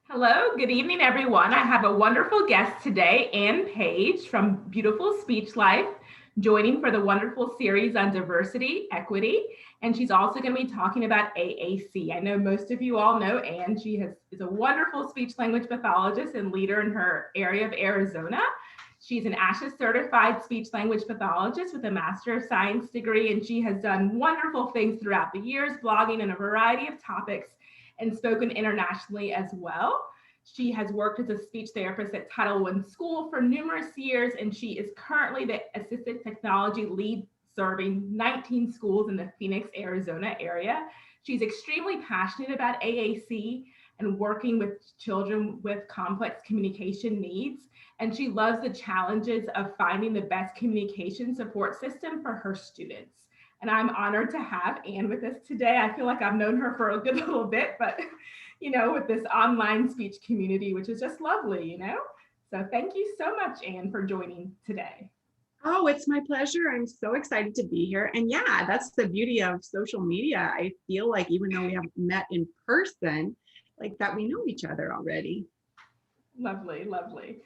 Hello, good evening, everyone. I have a wonderful guest today, Ann Page from Beautiful Speech Life, joining for the wonderful series on diversity, equity, and she's also going to be talking about AAC. I know most of you all know Ann. She is a wonderful speech language pathologist and leader in her area of Arizona. She's an ASHA certified speech language pathologist with a Master of Science degree, and she has done wonderful things throughout the years, blogging on a variety of topics and spoken internationally as well. She has worked as a speech therapist at Title I School for numerous years, and she is currently the Assistive Technology lead serving 19 schools in the Phoenix, Arizona area. She's extremely passionate about AAC and working with children with complex communication needs. And she loves the challenges of finding the best communication support system for her students. And I'm honored to have Ann with us today. I feel like I've known her for a good little bit, but with this online speech community, which is just lovely. So thank you so much, Ann, for joining today. Oh, it's my pleasure. I'm so excited to be here. And yeah, that's the beauty of social media. I feel like even though we haven't met in person, like that we know each other already. Lovely, lovely.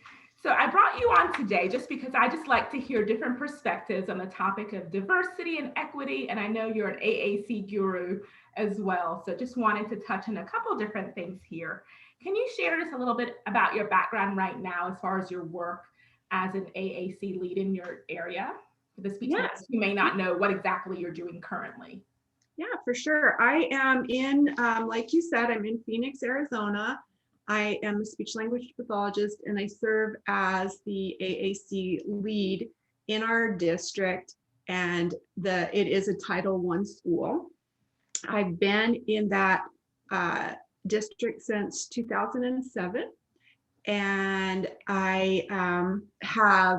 So I brought you on today just because I just like to hear different perspectives on the topic of diversity and equity. And I know you're an AAC guru as well. So just wanted to touch on a couple different things here. Can you share just a little bit about your background right now as far as your work as an AAC lead in your area? For the speech Yes. you may not know what exactly you're doing currently. Yeah, for sure. I am in, like you said, I'm in Phoenix, Arizona. I am a speech language pathologist and I serve as the AAC lead in our district, and it is a Title I school. I've been in that district since 2007, and I have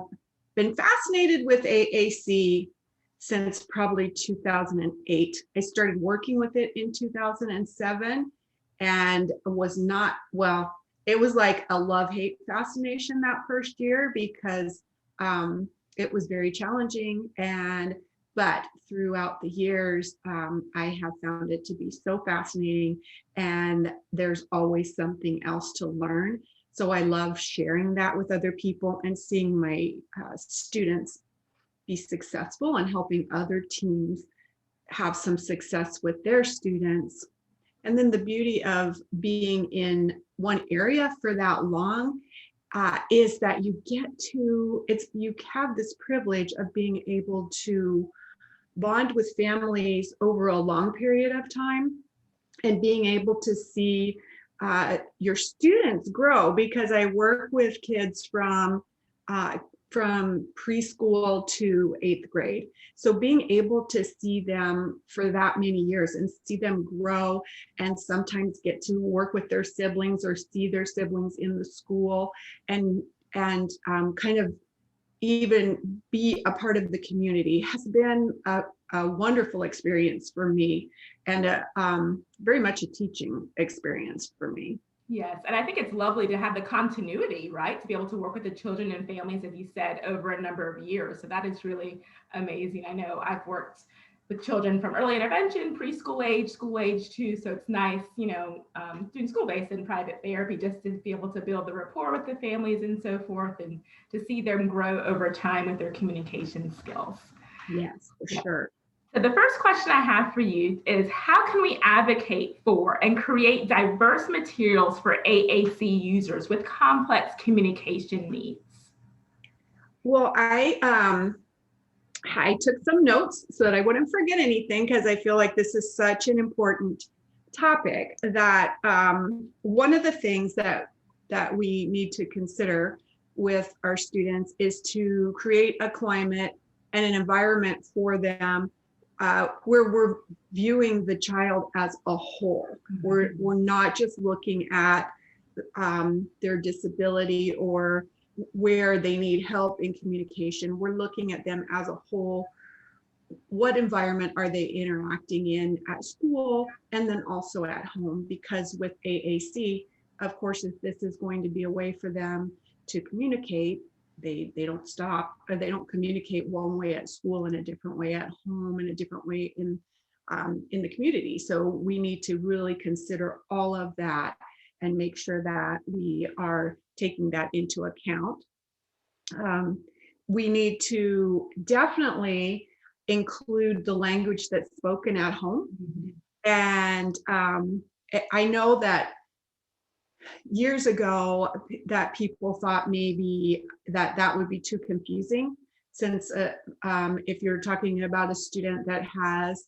been fascinated with AAC since probably 2008. I started working with it in 2007 and was not, well, it was like a love-hate fascination that first year because it was very challenging. But throughout the years, I have found it to be so fascinating, and there's always something else to learn. So I love sharing that with other people and seeing my students be successful and helping other teams have some success with their students. And then the beauty of being in one area for that long is that you have this privilege of being able to bond with families over a long period of time and being able to see your students grow, because I work with kids from preschool to 8th grade. So being able to see them for that many years and see them grow, and sometimes get to work with their siblings or see their siblings in the school, and kind of even be a part of the community has been a wonderful experience for me, and very much a teaching experience for me. Yes, and I think it's lovely to have the continuity, right? To be able to work with the children and families, as you said, over a number of years. So that is really amazing. I know I've worked with children from early intervention, preschool age, school age too. So it's nice, doing school-based and private therapy, just to be able to build the rapport with the families and so forth, and to see them grow over time with their communication skills. Yes, for sure. So the first question I have for you is, how can we advocate for and create diverse materials for AAC users with complex communication needs? Well, I took some notes so that I wouldn't forget anything, because I feel like this is such an important topic that one of the things that we need to consider with our students is to create a climate and an environment for them where we're viewing the child as a whole. Mm-hmm. We're not just looking at their disability or where they need help in communication. We're looking at them as a whole. What environment are they interacting in at school, and then also at home? Because with AAC, of course, if this is going to be a way for them to communicate, they don't stop, or they don't communicate one way at school and a different way at home and a different way in the community. So we need to really consider all of that and make sure that we are taking that into account. We need to definitely include the language that's spoken at home. And I know that years ago that people thought maybe that would be too confusing, since if you're talking about a student that has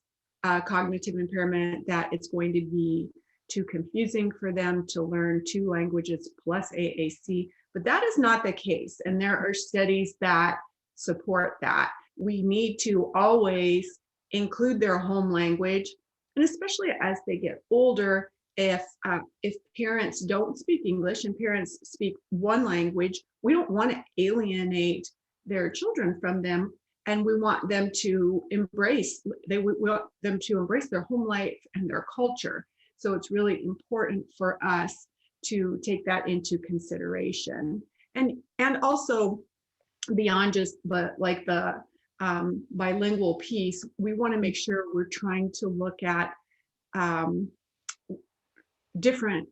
cognitive impairment, that it's going to be too confusing for them to learn 2 languages plus AAC, but that is not the case. And there are studies that support that. We need to always include their home language, and especially as they get older, if parents don't speak English and parents speak one language, we don't want to alienate their children from them, and we want them to embrace their home life and their culture. So it's really important for us to take that into consideration, and also beyond just the bilingual piece, we want to make sure we're trying to look at different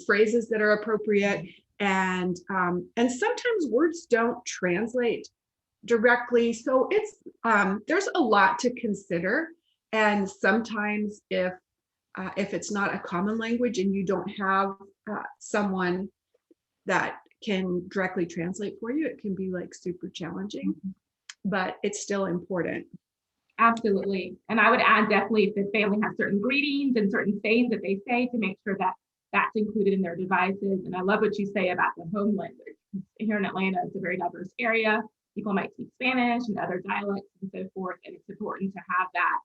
phrases that are appropriate, and sometimes words don't translate directly, so it's there's a lot to consider. And sometimes if it's not a common language and you don't have someone that can directly translate for you, it can be like super challenging, but it's still important. Absolutely. And I would add, definitely, if the family has certain greetings and certain sayings that they say, to make sure that that's included in their devices. And I love what you say about the home language. Here in Atlanta, it's a very diverse area. People might speak Spanish and other dialects and so forth. And it's important to have that,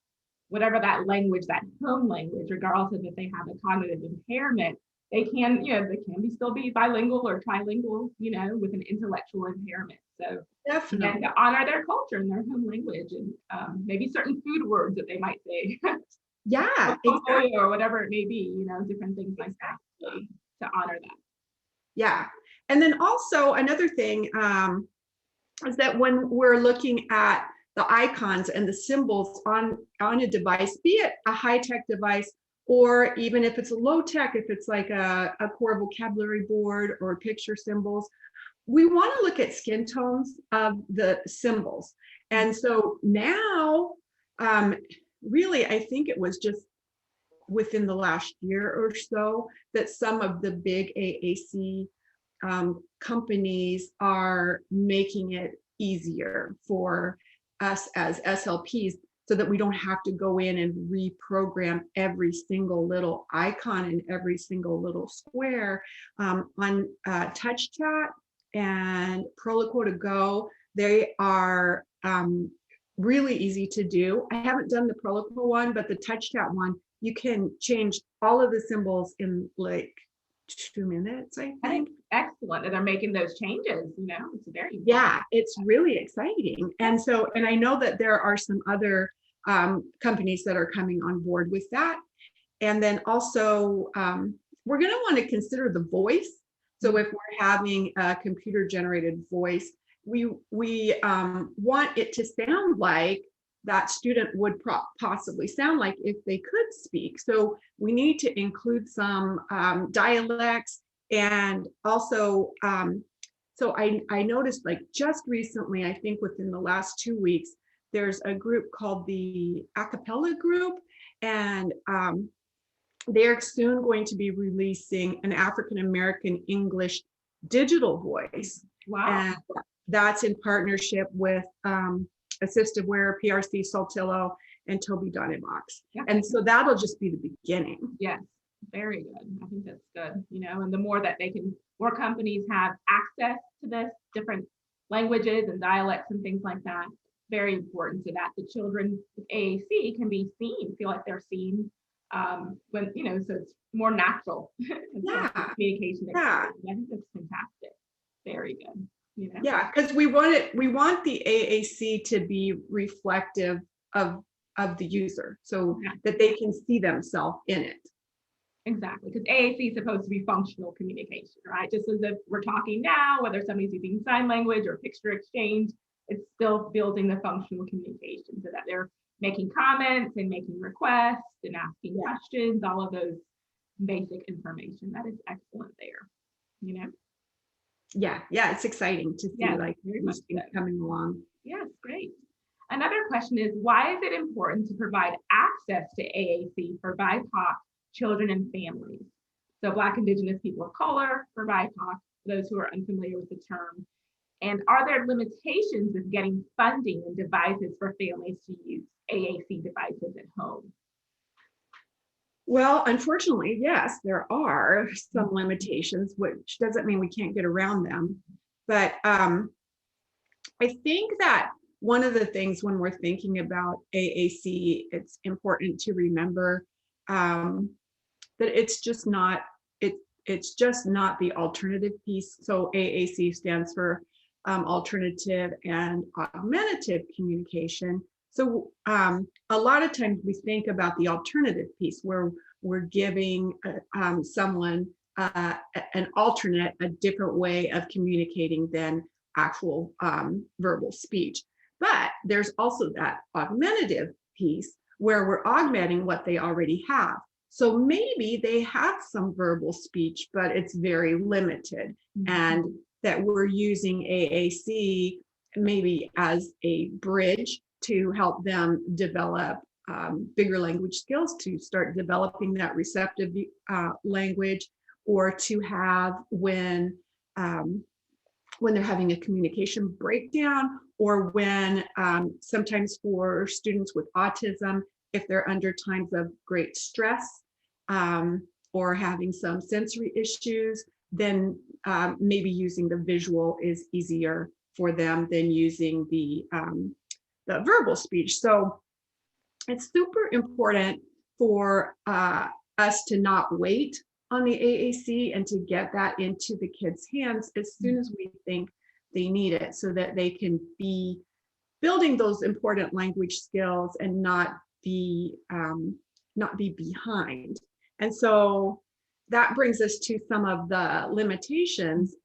whatever that language, that home language, regardless of if they have a cognitive impairment, they can still be bilingual or trilingual, with an intellectual impairment. So definitely, to honor their culture and their home language, and maybe certain food words that they might say. Yeah, exactly. Or whatever it may be, different things like that, to honor that. Yeah. And then also another thing is that when we're looking at the icons and the symbols on a device, be it a high-tech device, or even if it's a low-tech, if it's like a core vocabulary board or picture symbols, we want to look at skin tones of the symbols. And so now, really, I think it was just within the last year or so that some of the big AAC companies are making it easier for us as SLPs, so that we don't have to go in and reprogram every single little icon and every single little square. On TouchChat and Proloquo to Go, they are really easy to do. I haven't done the Proloquo one, but the TouchChat one, you can change all of the symbols in like 2 minutes, I think. Excellent. And they're making those changes, it's very important. Yeah, it's really exciting. And so, and I know that there are some other companies that are coming on board with that. And then also, we're going to want to consider the voice. So if we're having a computer generated voice, we want it to sound like that student would possibly sound like if they could speak. So we need to include some dialects. And also, so I noticed, like, just recently, I think within the last 2 weeks, there's a group called the Acapella group, and they're soon going to be releasing an African-American English digital voice. Wow. And that's in partnership with Assistive Wear, PRC, Saltillo, and Toby Donnebox. Yeah. And so that'll just be the beginning. Yes, very good. I think that's good. And the more that more companies have access to this, different languages and dialects and things like that, very important, so that the children with AAC can be seen, feel like they're seen, when, so it's more natural. Yeah. Communication. Yeah. I think that's fantastic. Very good. Yeah, because we want the AAC to be reflective of the user, so that they can see themselves in it. Exactly, because AAC is supposed to be functional communication, right? Just as if we're talking now, whether somebody's using sign language or picture exchange, it's still building the functional communication, so that they're making comments and making requests and asking questions, all of those basic information. That is excellent. Yeah, it's exciting to see Yes, like very much these things so. coming along. Yes, great. Another question is, why is it important to provide access to AAC for BIPOC children and families? So Black, Indigenous people of color for BIPOC, for those who are unfamiliar with the term. And are there limitations with getting funding and devices for families to use AAC devices at home? Well, unfortunately, yes, there are some limitations, which doesn't mean we can't get around them. But I think that one of the things when we're thinking about AAC, it's important to remember that it's just not the alternative piece. So AAC stands for alternative and augmentative communication. So a lot of times we think about the alternative piece where we're giving someone an alternate, a different way of communicating than actual verbal speech. But there's also that augmentative piece where we're augmenting what they already have. So maybe they have some verbal speech, but it's very limited. And that we're using AAC maybe as a bridge to help them develop bigger language skills, to start developing that receptive language, or to have when they're having a communication breakdown, or when sometimes for students with autism, if they're under times of great stress or having some sensory issues, then maybe using the visual is easier for them than using the verbal speech. So it's super important for us to not wait on the AAC and to get that into the kids' hands as soon as we think they need it, so that they can be building those important language skills and not be behind. And so that brings us to some of the limitations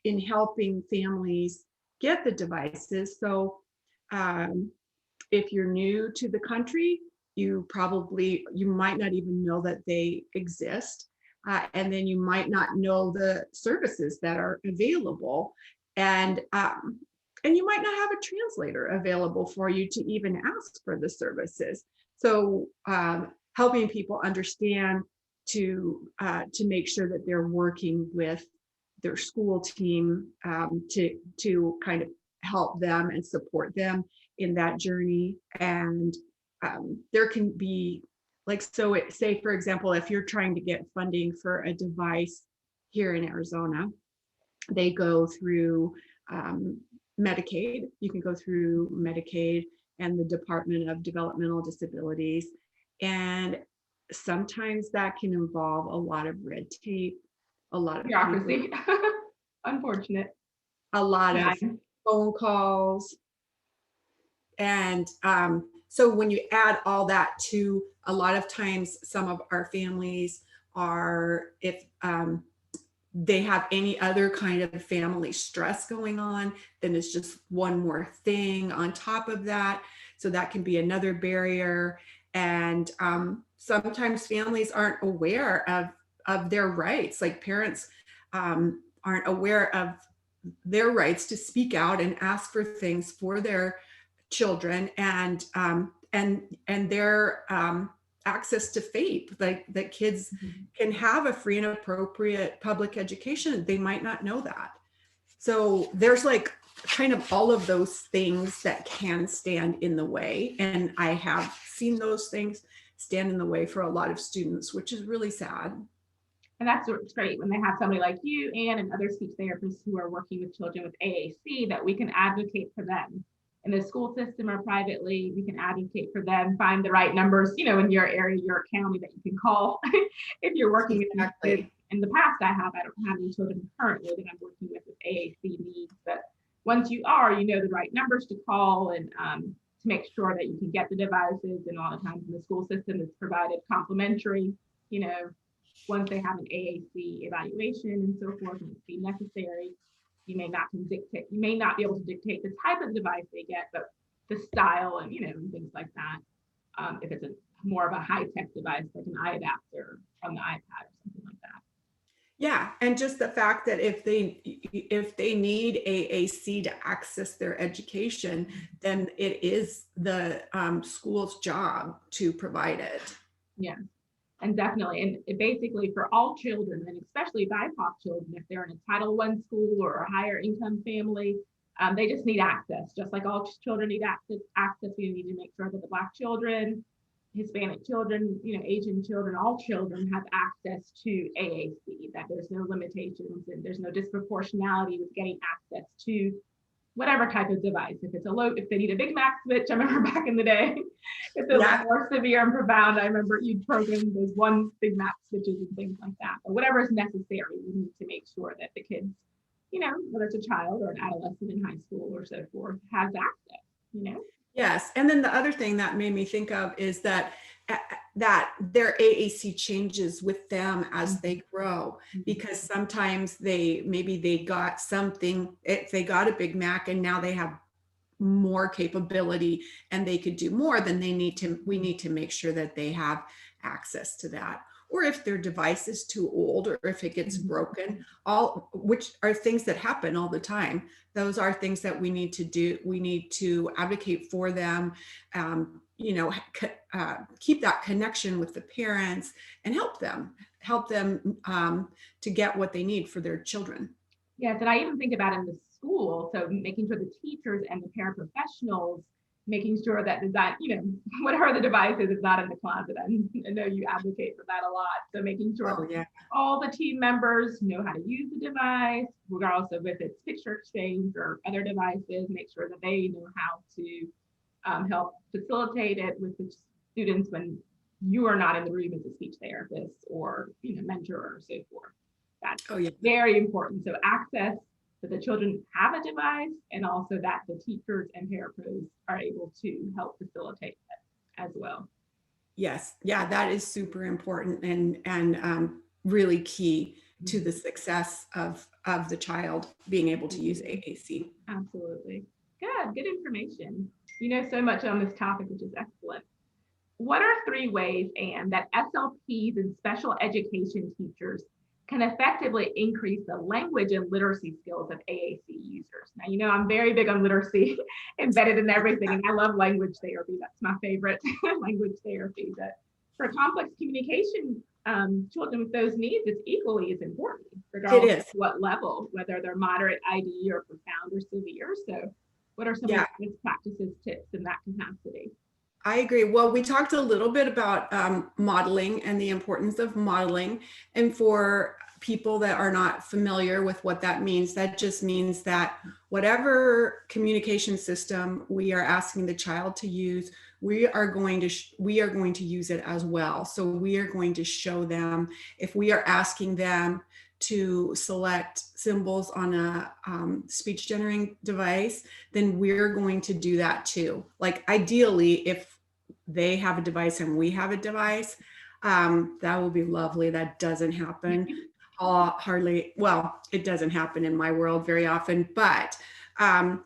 in helping families get the devices. So if you're new to the country, you might not even know that they exist. And then you might not know the services that are available. And you might not have a translator available for you to even ask for the services. So helping people understand to make sure that they're working with their school team to kind of help them and support them in that journey. And there can be, like, so say, for example, if you're trying to get funding for a device here in Arizona, they go through Medicaid. You can go through Medicaid and the Department of Developmental Disabilities. And sometimes that can involve a lot of red tape, a lot of Bureaucracy. Unfortunate. a lot of phone calls. And so when you add all that to, a lot of times some of our families are, if they have any other kind of family stress going on, then it's just one more thing on top of that. So that can be another barrier. And sometimes families aren't aware of their rights. Like parents aren't aware of their rights to speak out and ask for things for their children, and their access to FAPE, like that kids can have a free and appropriate public education. They might not know that. So there's like kind of all of those things that can stand in the way. And I have seen those things stand in the way for a lot of students, which is really sad. And that's great when they have somebody like you, Anne, and other speech therapists who are working with children with AAC, that we can advocate for them in the school system or privately. We can advocate for them, find the right numbers, in your area, your county, that you can call if you're working with kids. In the past, I don't have any children currently that I'm working with AAC needs, but once you are, the right numbers to call, and to make sure that you can get the devices. And a lot of times in the school system, it's provided complimentary, once they have an AAC evaluation and so forth, and it's be necessary. You may not be able to dictate the type of device they get, but the style and and things like that. If it's more of a high-tech device like an eye adapter from the iPad or something like that. Yeah, and just the fact that if they need AAC to access their education, then it is the school's job to provide it. Yeah, and definitely, and basically for all children, and especially BIPOC children, if they're in a Title I school or a higher income family, they just need access. Just like all children need access, we need to make sure that the Black children, Hispanic children, Asian children, all children have access to AAC, that there's no limitations and there's no disproportionality with getting access to whatever type of device. If they need a Big Mac switch, I remember back in the day, if it was more severe and profound, I remember you'd program those one Big Mac switches and things like that. But whatever is necessary, we need to make sure that the kids, whether it's a child or an adolescent in high school or so forth, has access, Yes, and then the other thing that made me think of is that their AAC changes with them as they grow, because sometimes they got something, if they got a Big Mac and now they have more capability and they could do more, then we need to make sure that they have access to that. Or if their device is too old, or if it gets broken, which are things that happen all the time. Those are things that we need to do. We need to advocate for them, keep that connection with the parents and help them to get what they need for their children. Yes, and I even think about in the school, so making sure the teachers and the paraprofessionals, making sure that whatever the device is not in the closet. I know you advocate for that a lot. So making sure all the team members know how to use the device, regardless of if it's picture exchange or other devices, make sure that they know how to help facilitate it with the students when you are not in the room as a speech therapist or mentor or so forth. That's very important. So access, that the children have a device, and also that the teachers and parapros are able to help facilitate that as well. Yes, yeah, that is super important and really key to the success of the child being able to use AAC. Absolutely. Good information. You know so much on this topic, which is excellent. What are 3 ways, Anne, that SLPs and special education teachers can effectively increase the language and literacy skills of AAC users? Now, I'm very big on literacy embedded in everything, and I love language therapy. That's my favorite language therapy. But for complex communication, children with those needs, it's equally as important, regardless of what level, whether they're moderate, ID, or profound or severe. So what are some of the best practices, tips in that capacity? I agree. Well, we talked a little bit about modeling and the importance of modeling. And for people that are not familiar with what that means, that just means that whatever communication system we are asking the child to use, we are going to use it as well. So we are going to show them, if we are asking them to select symbols on a speech generating device, then we're going to do that too. Like ideally, if they have a device and we have a device, that will be lovely. That doesn't happen it doesn't happen in my world very often, but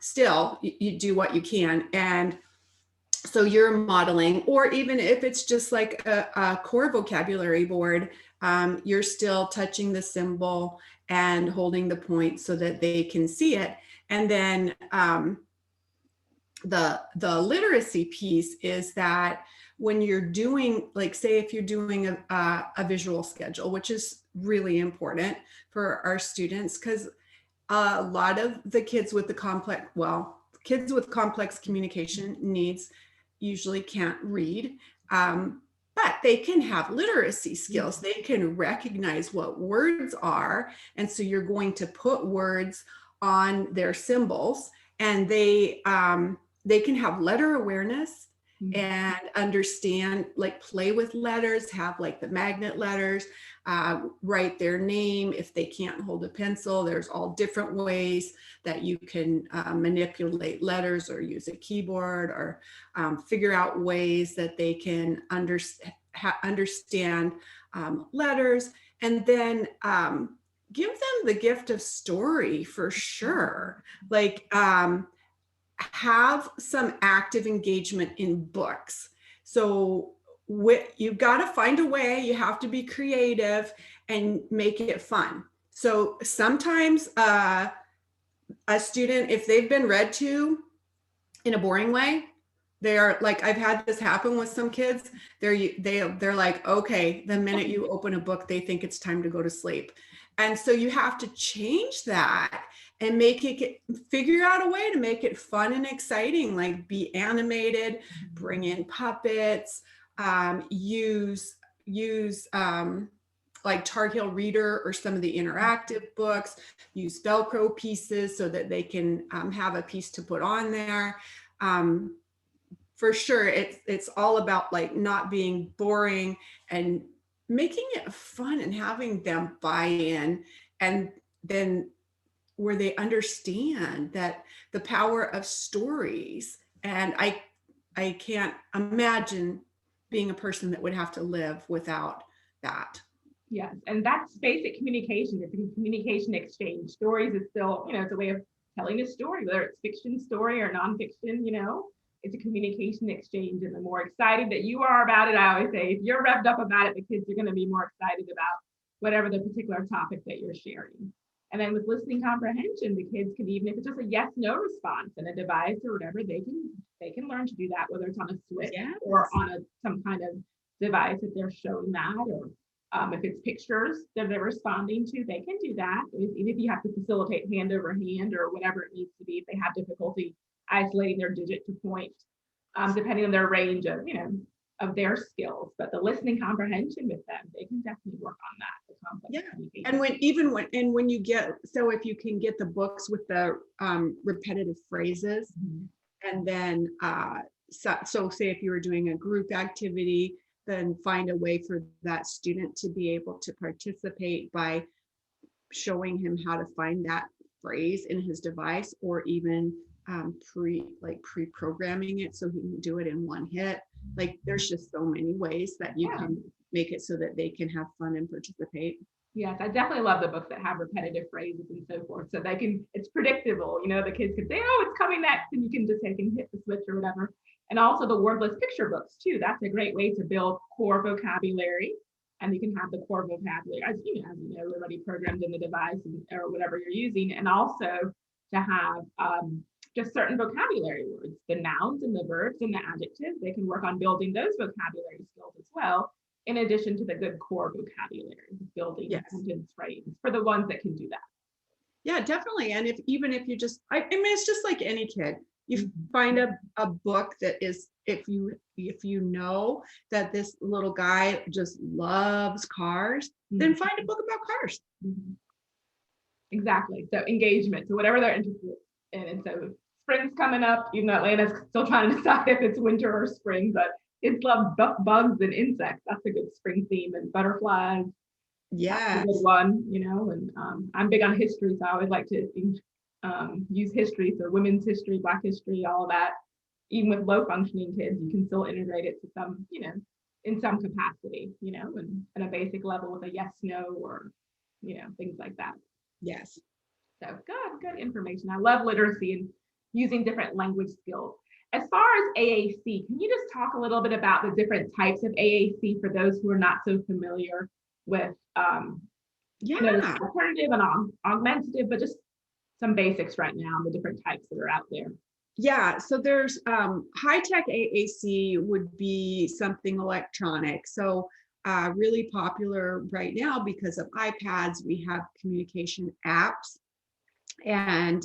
still you do what you can. And so you're modeling, or even if it's just like a core vocabulary board, you're still touching the symbol and holding the point so that they can see it. And then the literacy piece is that when you're doing, like, say if you're doing a visual schedule, which is really important for our students, because a lot of the kids with complex communication needs usually can't read, but they can have literacy skills. They can recognize what words are. And so you're going to put words on their symbols, and they can have letter awareness and understand, like play with letters, have like the magnet letters, write their name. If they can't hold a pencil, there's all different ways that you can manipulate letters or use a keyboard, or figure out ways that they can understand letters. And then give them the gift of story for sure. Like have some active engagement in books. So you've got to find a way, you have to be creative and make it fun. So sometimes a student, if they've been read to in a boring way, they are like, I've had this happen with some kids. They're like, okay, the minute you open a book, they think it's time to go to sleep. And so you have to change that and figure out a way to make it fun and exciting, like be animated, bring in puppets, use like Tar Heel Reader or some of the interactive books, use Velcro pieces so that they can have a piece to put on there. For sure, it's all about like not being boring and making it fun and having them buy in, and then where they understand that the power of stories. And I can't imagine being a person that would have to live without that. Yes, and that's basic communication. It's a communication exchange. Stories is still, it's a way of telling a story, whether it's fiction story or nonfiction, it's a communication exchange. And the more excited that you are about it, I always say, if you're revved up about it, the kids are going to be more excited about whatever the particular topic that you're sharing. And then with listening comprehension, the kids can, even if it's just a yes, no response in a device or whatever, they can learn to do that, whether it's on a switch or on some kind of device if they're showing that, or if it's pictures that they're responding to, they can do that. Even if you have to facilitate hand over hand or whatever it needs to be, if they have difficulty isolating their digit to point, depending on their range of, of their skills. But the listening comprehension with them, they can definitely work on that. And when you get, so if you can get the books with the repetitive phrases, and then so say if you were doing a group activity, then find a way for that student to be able to participate by showing him how to find that phrase in his device, or even pre-programming it so he can do it in one hit. Like there's just so many ways that you can make it so that they can have fun and participate. Yes, I definitely love the books that have repetitive phrases and so forth. So it's predictable, the kids can say, oh, it's coming next, and you can just take and hit the switch or whatever. And also the wordless picture books too. That's a great way to build core vocabulary. And you can have the core vocabulary, as you know, already programmed in the device or whatever you're using. And also to have just certain vocabulary words, the nouns and the verbs and the adjectives. They can work on building those vocabulary skills as well, in addition to the good core vocabulary, building sentence phrases for the ones that can do that. Yeah, definitely. And if you just, I mean, it's just like any kid. You find a book that is, if you know that this little guy just loves cars, then find a book about cars. Exactly. So engagement, so whatever they're interested in. And so spring's coming up, even though Atlanta's still trying to decide if it's winter or spring, but kids love bugs and insects. That's a good spring theme, and butterflies. Yeah, a good one, and I'm big on history, so I always like to use history, so women's history, Black history, all of that. Even with low functioning kids, you can still integrate it to some, in some capacity, and at a basic level with a yes, no, or, things like that. Yes. So good information. I love literacy and using different language skills. As far as AAC, can you just talk a little bit about the different types of AAC for those who are not so familiar with alternative and augmentative, but just some basics right now, the different types that are out there? Yeah, so there's high-tech AAC would be something electronic. So really popular right now because of iPads, we have communication apps. And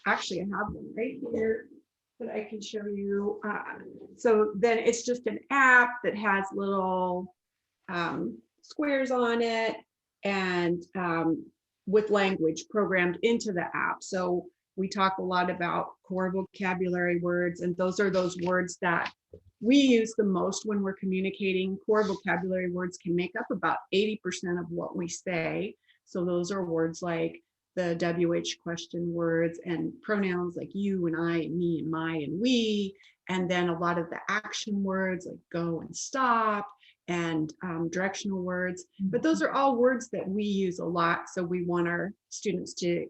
actually I have one right here that I can show you. So then it's just an app that has little squares on it, and with language programmed into the app. So we talk a lot about core vocabulary words, and those are those words that we use the most when we're communicating. Core vocabulary words can make up about 80% of what we say. So those are words like the WH question words and pronouns like you and I and me and my and we, and then a lot of the action words like go and stop, and directional words. But those are all words that we use a lot. So we want our students to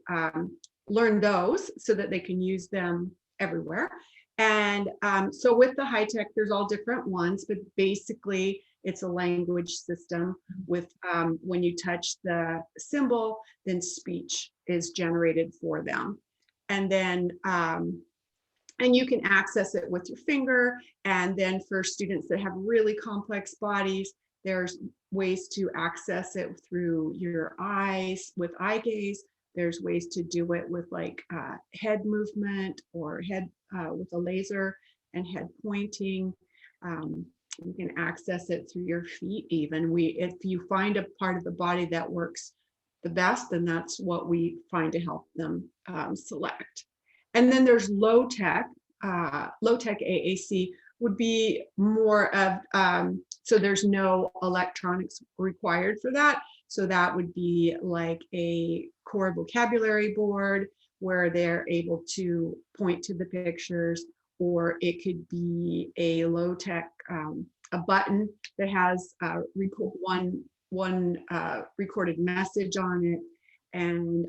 learn those so that they can use them everywhere. And so with the high tech, there's all different ones, but basically It's a language system with, when you touch the symbol, then speech is generated for them. And then, and you can access it with your finger. And then for students that have really complex bodies, there's ways to access it through your eyes with eye gaze. There's ways to do it with like head movement or head with a laser and head pointing. You can access it through your feet even. If you find a part of the body that works the best, then that's what we find to help them select. And then there's low tech AAC would be more of, so there's no electronics required for that. So that would be like a core vocabulary board where they're able to point to the pictures, or it could be a low tech, a button that has one recorded message on it, and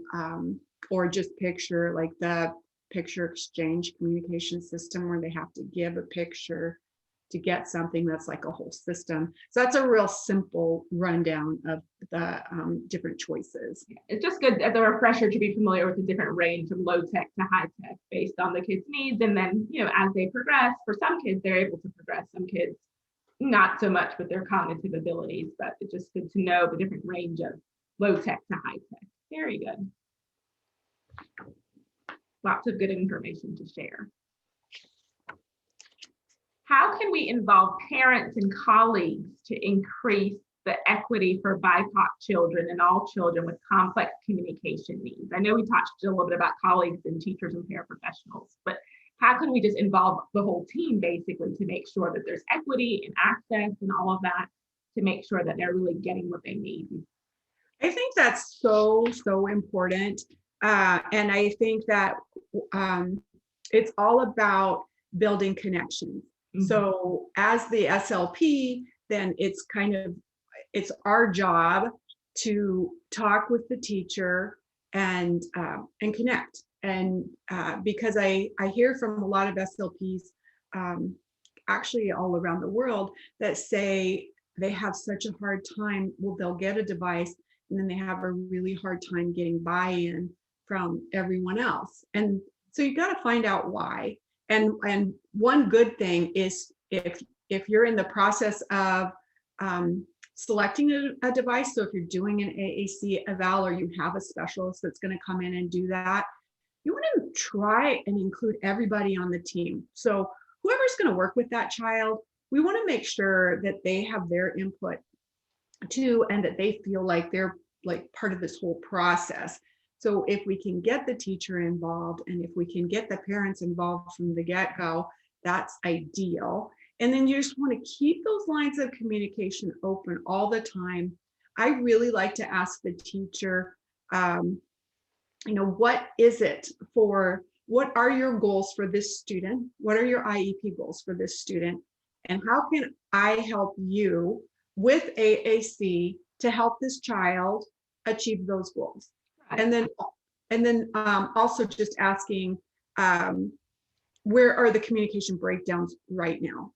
or just picture, like the picture exchange communication system where they have to give a picture to get something that's like a whole system. So that's a real simple rundown of the different choices. It's just good as a refresher to be familiar with the different range of low tech to high tech based on the kids' needs. And then, you know, as they progress, for some kids, they're able to progress, some kids not so much with their cognitive abilities, but it's just good to know the different range of low tech to high tech. Very good. Lots of good information to share. How can we involve parents and colleagues to increase the equity for BIPOC children and all children with complex communication needs? I know we touched a little bit about colleagues and teachers and paraprofessionals, but how can we just involve the whole team basically to make sure that there's equity and access and all of that to make sure that they're really getting what they need? I think that's so important. And I think that it's all about building connections. Mm-hmm. So as the SLP, then it's our job to talk with the teacher and connect. And because I hear from a lot of SLPs, actually all around the world, that say they have such a hard time. Well, they'll get a device and then they have a really hard time getting buy-in from everyone else. And so you got to find out why. And one good thing is if you're in the process of selecting a device, so if you're doing an AAC eval or you have a specialist that's going to come in and do that, you want to try and include everybody on the team. So whoever's going to work with that child, we want to make sure that they have their input too, and that they feel like they're like part of this whole process. So if we can get the teacher involved and if we can get the parents involved from the get-go, that's ideal. And then you just want to keep those lines of communication open all the time. I really like to ask the teacher, what are your goals for this student? What are your IEP goals for this student? And how can I help you with AAC to help this child achieve those goals? Right. And then also just asking, where are the communication breakdowns right now?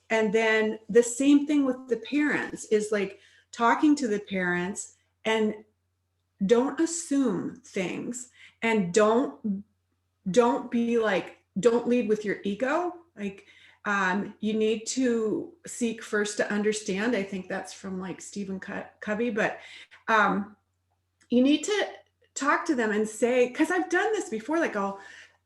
And then the same thing with the parents is like talking to the parents, and don't assume things, and don't lead with your ego. Like, you need to seek first to understand. I think that's from like Stephen Covey, but you need to talk to them and say, because I've done this before, like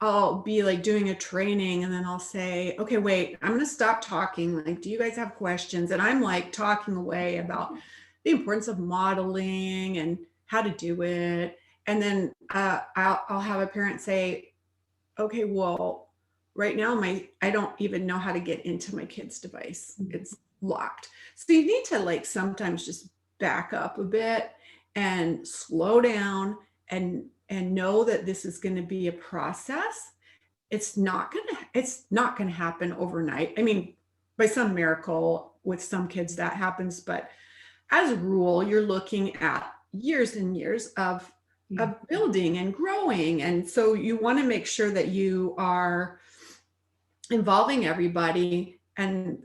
I'll be like doing a training and then I'll say, okay, wait, I'm going to stop talking. Like, do you guys have questions? And I'm like talking away about the importance of modeling and how to do it. And then I'll have a parent say, okay, well, right now I don't even know how to get into my kid's device. It's locked. So you need to like sometimes just back up a bit and slow down and know that this is going to be a process. It's not going to happen overnight. I mean, by some miracle with some kids that happens, but as a rule, you're looking at years and years of building and growing. And so you want to make sure that you are involving everybody and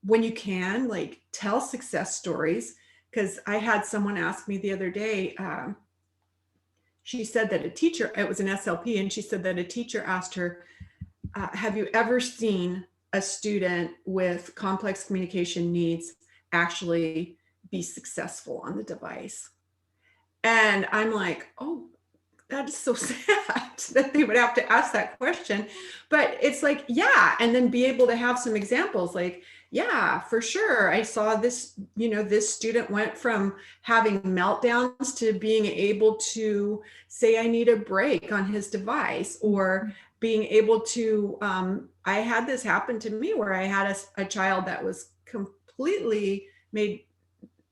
when you can, like, tell success stories. Because I had someone ask me the other day, she said that a teacher, it was an SLP, and she said that a teacher asked her, have you ever seen a student with complex communication needs actually be successful on the device? And I'm like, oh, that is so sad that they would have to ask that question. But it's like, yeah, and then be able to have some examples like, yeah, for sure. I saw this, this student went from having meltdowns to being able to say, I need a break on his device, or being able to, I had this happen to me where I had a child that was completely made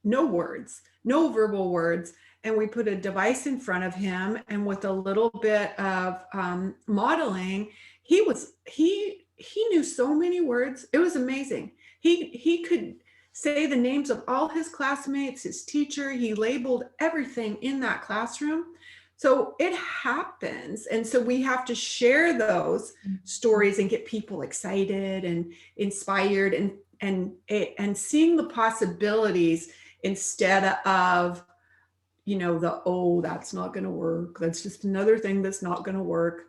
no words, no verbal words. And we put a device in front of him, and with a little bit of modeling, he knew so many words. It was amazing. He could say the names of all his classmates, his teacher. He labeled everything in that classroom. So it happens. And so we have to share those stories and get people excited and inspired, and seeing the possibilities instead of, oh, that's not going to work. That's just another thing that's not going to work.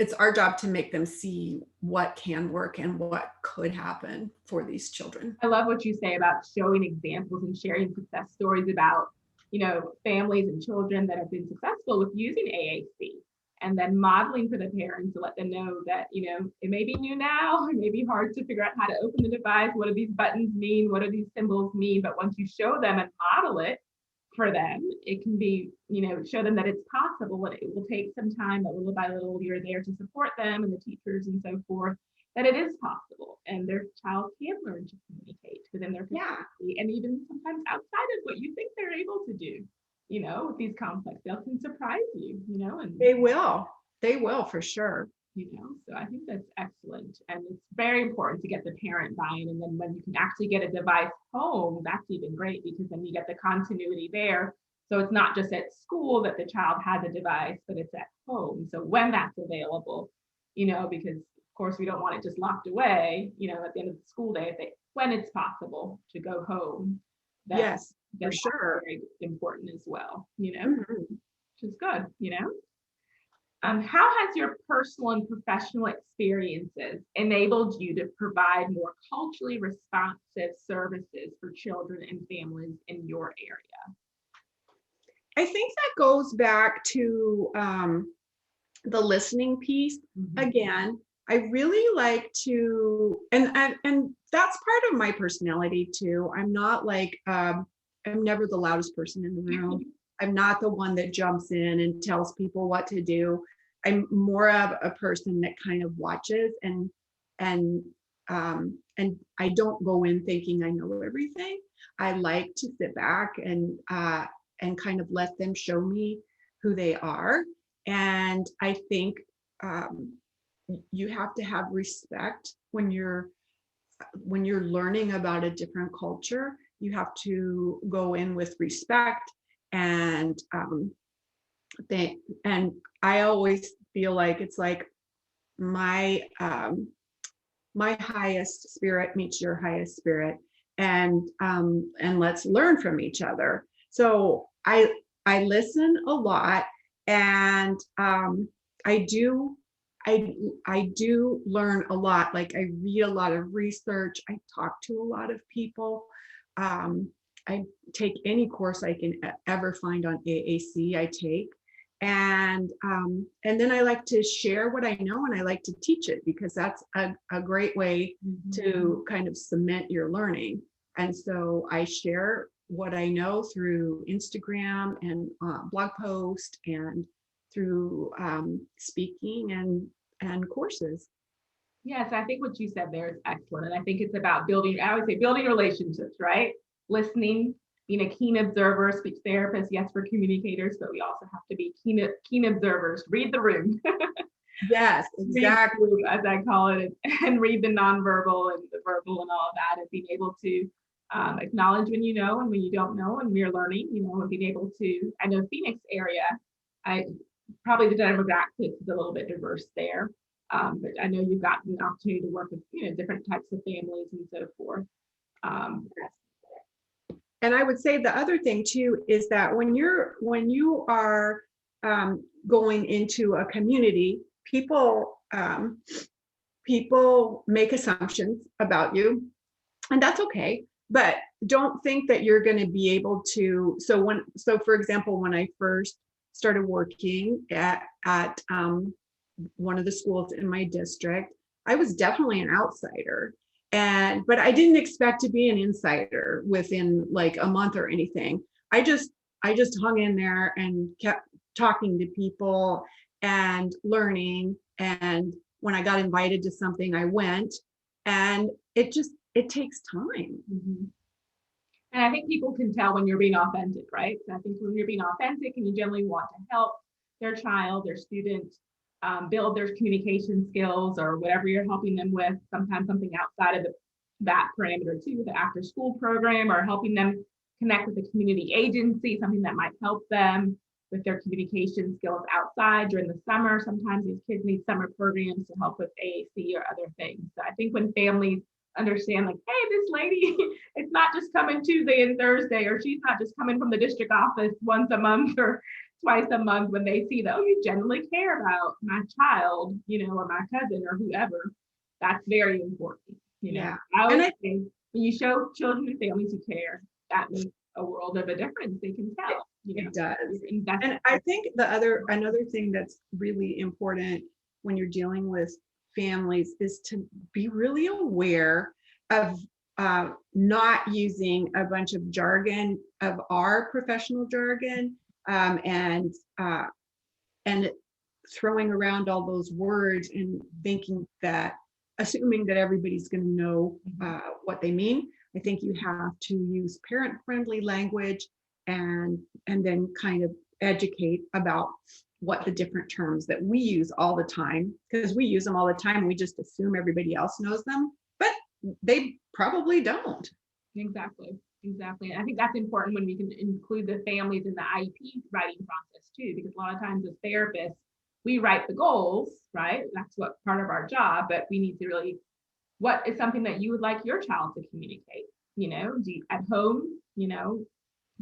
It's our job to make them see what can work and what could happen for these children. I love what you say about showing examples and sharing success stories about, families and children that have been successful with using AAC, and then modeling for the parents to let them know that, it may be new now, it may be hard to figure out how to open the device. What do these buttons mean? What do these symbols mean? But once you show them and model it for them, it can be, show them that it's possible, and it will take some time, but little by little, you're there to support them and the teachers and so forth, that it is possible, and their child can learn to communicate within their capacity, and even sometimes outside of what you think they're able to do, with these complex, they can surprise you, and they will for sure. So I think that's excellent. And it's very important to get the parent buy-in. And then when you can actually get a device home, that's even great, because then you get the continuity there. So it's not just at school that the child has a device, but it's at home. So when that's available, because of course we don't want it just locked away, at the end of the school day, when it's possible to go home. Yes, for sure. Very important as well, which is good, How has your personal and professional experiences enabled you to provide more culturally responsive services for children and families in your area? I think that goes back to the listening piece. Again, I really like to, and that's part of my personality too. I'm not like, I'm never the loudest person in the room. I'm not the one that jumps in and tells people what to do. I'm more of a person that kind of watches and I don't go in thinking I know everything. I like to sit back and kind of let them show me who they are. And I think you have to have respect when you're learning about a different culture. You have to go in with respect, and I always feel like it's like my highest spirit meets your highest spirit, and let's learn from each other. So I listen a lot, and I do learn a lot. Like, I read a lot of research. I talk to a lot of people. I take any course I can ever find on AAC, I take. And then I like to share what I know, and I like to teach it, because that's a great way to kind of cement your learning. And so I share what I know through Instagram and blog post, and through speaking and courses. Yes, I think what you said there is excellent. And I think it's about building, I always say building relationships, right? Listening, being a keen observer. Speech therapists, yes, for communicators, but we also have to be keen observers. Read the room. Yes, exactly. Room, as I call it, and read the nonverbal and the verbal and all of that, and being able to acknowledge when you know and when you don't know, and we're learning, and being able to, I know Phoenix area, probably the demographics is a little bit diverse there. But I know you've gotten an opportunity to work with, different types of families and so forth. And I would say the other thing too is that when you are going into a community, people make assumptions about you, and that's okay. But don't think that you're going to be able to. So for example, when I first started working at one of the schools in my district, I was definitely an outsider. But I didn't expect to be an insider within like a month or anything. I just hung in there and kept talking to people and learning. And when I got invited to something, I went, and it takes time. Mm-hmm. And I think people can tell when you're being authentic, right? So I think when you're being authentic and you generally want to help their child, their student, build their communication skills or whatever you're helping them with, sometimes something outside of that parameter too, the after school program, or helping them connect with a community agency, something that might help them with their communication skills outside during the summer. Sometimes these kids need summer programs to help with AAC or other things. So I think when families understand, like, hey, this lady, it's not just coming Tuesday and Thursday, or she's not just coming from the district office once a month or twice a month, when they see that, oh, you genuinely care about my child, or my cousin or whoever, that's very important. Yeah. I always think when you show children and families who care, that makes a world of a difference. They can tell. It does. And I think another thing that's really important when you're dealing with families is to be really aware of not using a bunch of jargon, of our professional jargon, and throwing around all those words and assuming that everybody's going to know what they mean. I think you have to use parent-friendly language and then kind of educate about what the different terms that we use all the time, because we use them all the time and we just assume everybody else knows them, but they probably don't. Exactly. I think that's important when we can include the families in the IEP writing process too, because a lot of times as therapists, we write the goals, right? That's what part of our job, but we need to really, what is something that you would like your child to communicate? At home,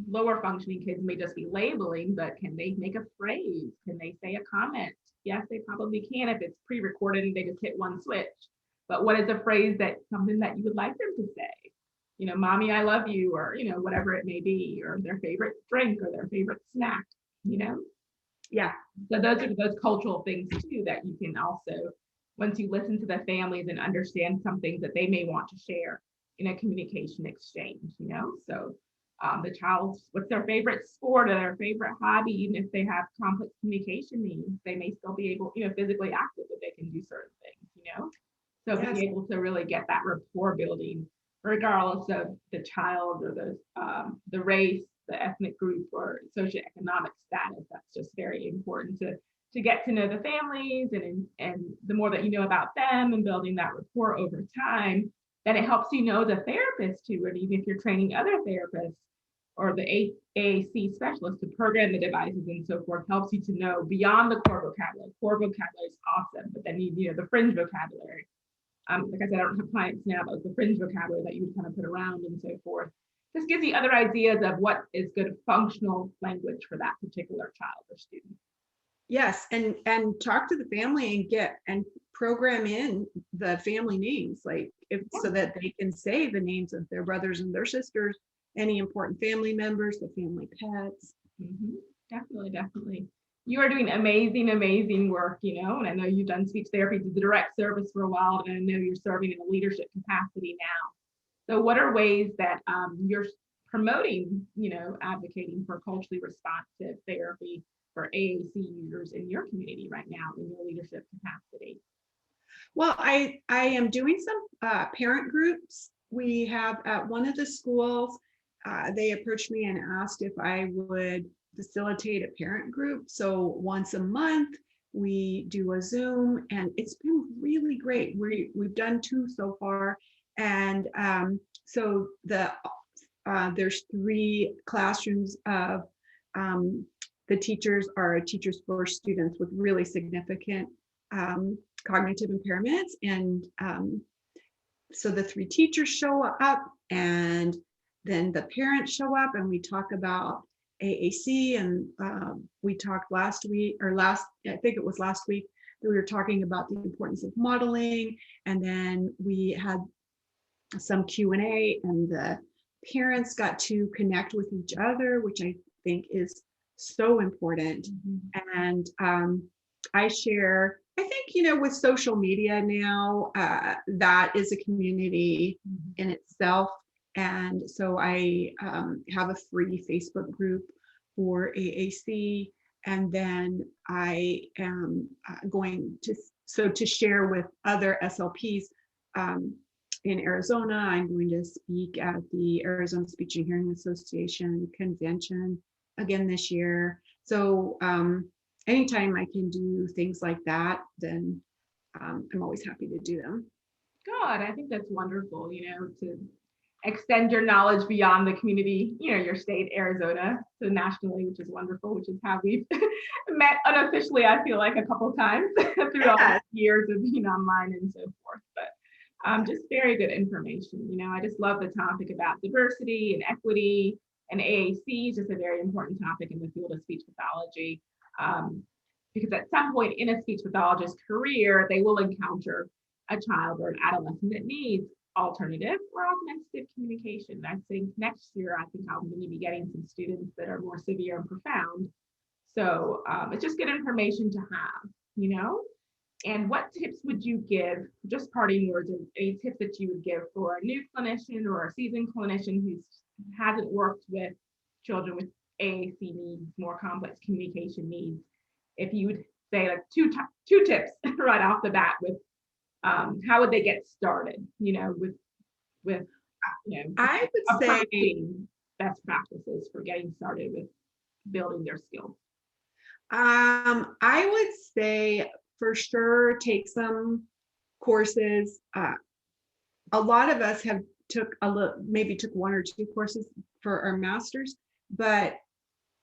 lower functioning kids may just be labeling, but can they make a phrase? Can they say a comment? Yes, they probably can if it's pre-recorded and they just hit one switch. But what is a phrase something that you would like them to say? Mommy, I love you, or, whatever it may be, or their favorite drink or their favorite snack, Yeah. So those are those cultural things too that you can also, once you listen to the families and understand some things that they may want to share in a communication exchange, so the child, what's their favorite sport or their favorite hobby, even if they have complex communication needs, they may still be able, physically active, but they can do certain things, so yes. Being able to really get that rapport building, regardless of the child or the race, the ethnic group, or socioeconomic status. That's just very important to get to know the families, and the more that you know about them and building that rapport over time, then it helps the therapist too, and even if you're training other therapists or the AAC specialist to program the devices and so forth, helps you to know beyond the core vocabulary. Core vocabulary is awesome, but then the fringe vocabulary. Like I said, I don't have clients now, but the fringe vocabulary that you would kind of put around and so forth. This gives you other ideas of what is good functional language for that particular child or student. Yes, and talk to the family and program in the family names, so that they can say the names of their brothers and their sisters, any important family members, the family pets. Mm-hmm. Definitely. You are doing amazing work, and I know you've done speech therapy as a direct service for a while, and I know you're serving in a leadership capacity now. So what are ways that you're promoting, advocating for culturally responsive therapy for AAC users in your community right now in your leadership capacity? Well, I am doing some parent groups. We have at one of the schools, they approached me and asked if I would facilitate a parent group. So once a month, we do a Zoom, and it's been really great. We've done 2 so far, and so there's 3 classrooms of the teachers are teachers for students with really significant cognitive impairments. And so the 3 teachers show up, and then the parents show up, and we talk about AAC. And we talked last week, I think it was last week, that we were talking about the importance of modeling. And then we had some Q&A, and the parents got to connect with each other, which I think is so important. And I share, I think, with social media now, that is a community in itself. And so I have a free Facebook group for AAC. And then I am going to share with other SLPs in Arizona. I'm going to speak at the Arizona Speech and Hearing Association convention again this year. So anytime I can do things like that, then I'm always happy to do them. God, I think that's wonderful, to extend your knowledge beyond the community, your state, Arizona, to nationally, which is wonderful, which is how we've met unofficially, I feel like, a couple times through all the years of being online and so forth. But just very good information. I just love the topic about diversity and equity, and AAC is just a very important topic in the field of speech pathology, because at some point in a speech pathologist career, they will encounter a child or an adolescent that needs alternative or augmentative communication. I think next year, I'm going to be getting some students that are more severe and profound. So it's just good information to have, And what tips would you give, just parting words, or any tips that you would give for a new clinician or a seasoned clinician who hasn't worked with children with AAC needs, more complex communication needs? If you would say like two tips right off the bat with how would they get started, with I would say best practices for getting started with building their skills. I would say for sure take some courses. A lot of us have maybe took 1 or 2 courses for our masters, but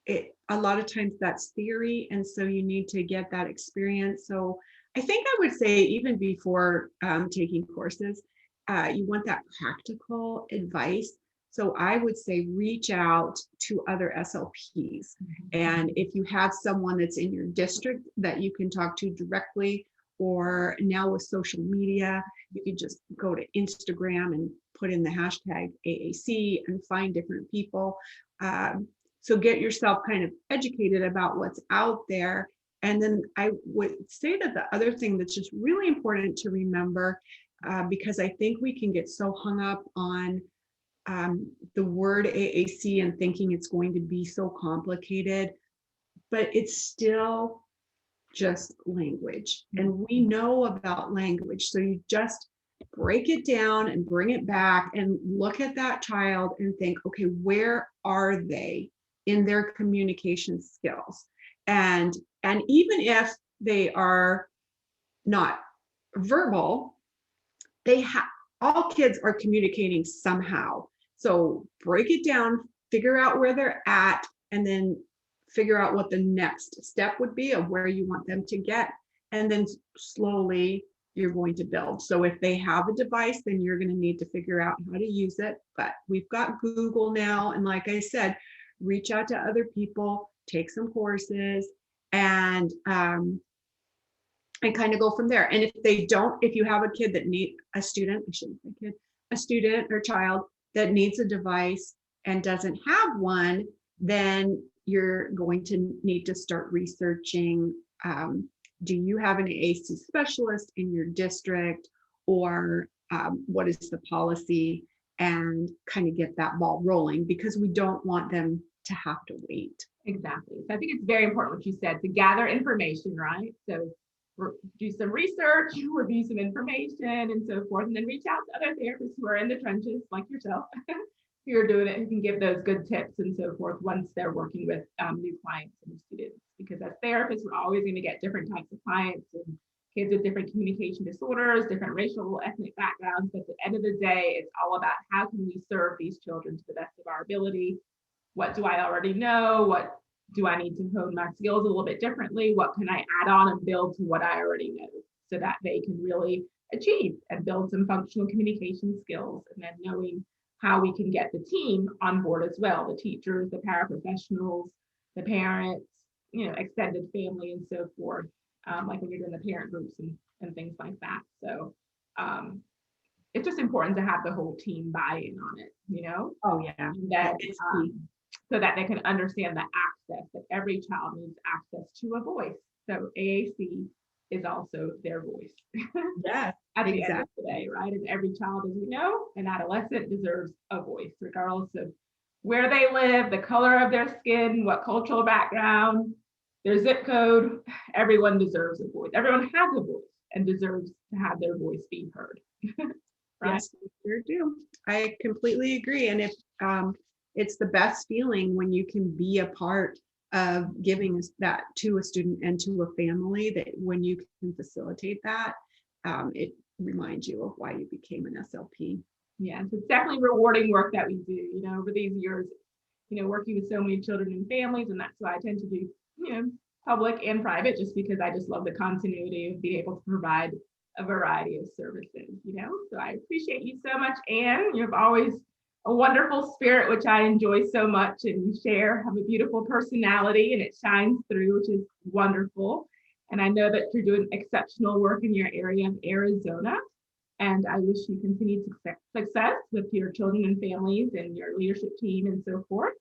a lot of times that's theory, and so you need to get that experience. So I think I would say even before taking courses, you want that practical advice. So I would say reach out to other SLPs. And if you have someone that's in your district that you can talk to directly, or now with social media, you can just go to Instagram and put in the hashtag AAC and find different people. So get yourself kind of educated about what's out there. And then I would say that the other thing that's just really important to remember, because I think we can get so hung up on the word AAC and thinking it's going to be so complicated, but it's still just language. And we know about language. So you just break it down and bring it back and look at that child and think, okay, where are they in their communication skills? And even if they are not verbal, all kids are communicating somehow. So break it down, figure out where they're at, and then figure out what the next step would be of where you want them to get. And then slowly you're going to build. So if they have a device, then you're going to need to figure out how to use it. But we've got Google now. And like I said, reach out to other people, take some courses, and kind of go from there. And if you have a kid that a student or child that needs a device and doesn't have one, then you're going to need to start researching, do you have an AAC specialist in your district, or what is the policy, and kind of get that ball rolling, because we don't want them to have to wait. Exactly. So I think it's very important what you said, to gather information, right? So do some research, review some information and so forth, and then reach out to other therapists who are in the trenches like yourself, who are doing it, who can give those good tips and so forth once they're working with new clients and students. Because as therapists, we're always going to get different types of clients and kids with different communication disorders, different racial, ethnic backgrounds. But at the end of the day, it's all about how can we serve these children to the best of our ability. What do I already know? What do I need to hone my skills a little bit differently? What can I add on and build to what I already know? so that they can really achieve and build some functional communication skills, and then knowing how we can get the team on board as well, the teachers, the paraprofessionals, the parents, extended family and so forth, like when you're doing the parent groups and things like that. So it's just important to have the whole team buy-in on it, Oh yeah, that it's key. so that they can understand the access, that every child needs access to a voice. So AAC is also their voice. Yeah, At the end of the day, right? And every child, as we know, an adolescent deserves a voice, regardless of where they live, the color of their skin, what cultural background, their zip code. Everyone deserves a voice. Everyone has a voice and deserves to have their voice be heard. Right? Yes, we sure do. I completely agree. And if it's the best feeling when you can be a part of giving that to a student and to a family, that when you can facilitate that, it reminds you of why you became an SLP. Yeah, so it's definitely rewarding work that we do, over these years, working with so many children and families, and that's why I tend to do, public and private, just because I just love the continuity of being able to provide a variety of services, So I appreciate you so much, Anne. You have always a wonderful spirit, which I enjoy so much, and you have a beautiful personality, and it shines through, which is wonderful. And I know that you're doing exceptional work in your area of Arizona. And I wish you continued success with your children and families and your leadership team and so forth.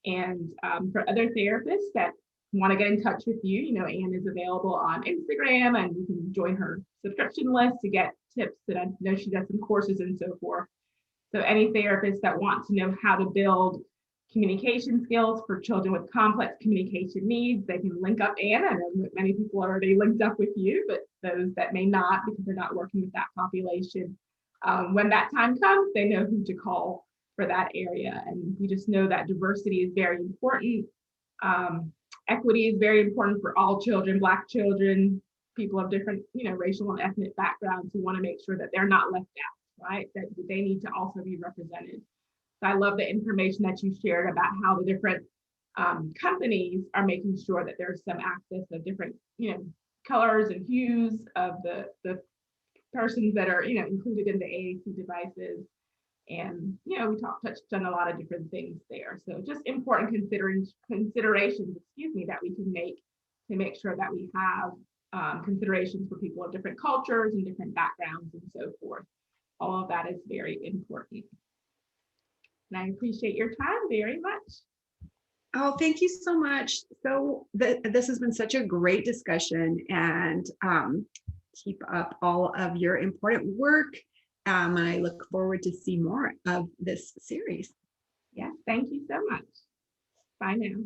And for other therapists that want to get in touch with you, Anne is available on Instagram, and you can join her subscription list to get tips that I know she does some courses and so forth. So any therapists that want to know how to build communication skills for children with complex communication needs, they can link up Anne. I know that many people are already linked up with you, but those that may not, because they're not working with that population, when that time comes, they know who to call for that area. And we just know that diversity is very important. Equity is very important for all children, Black children, people of different, racial and ethnic backgrounds, who want to make sure that they're not left out, right? That they need to also be represented. So I love the information that you shared about how the different companies are making sure that there's some access of different, colors and hues of the persons that are, included in the AAC devices. And, we touched on a lot of different things there. So just important considerations, that we can make to make sure that we have considerations for people of different cultures and different backgrounds and so forth. All of that is very important. And I appreciate your time very much. Oh, thank you so much. So this has been such a great discussion, and keep up all of your important work. And I look forward to see more of this series. Yeah, thank you so much. Bye now.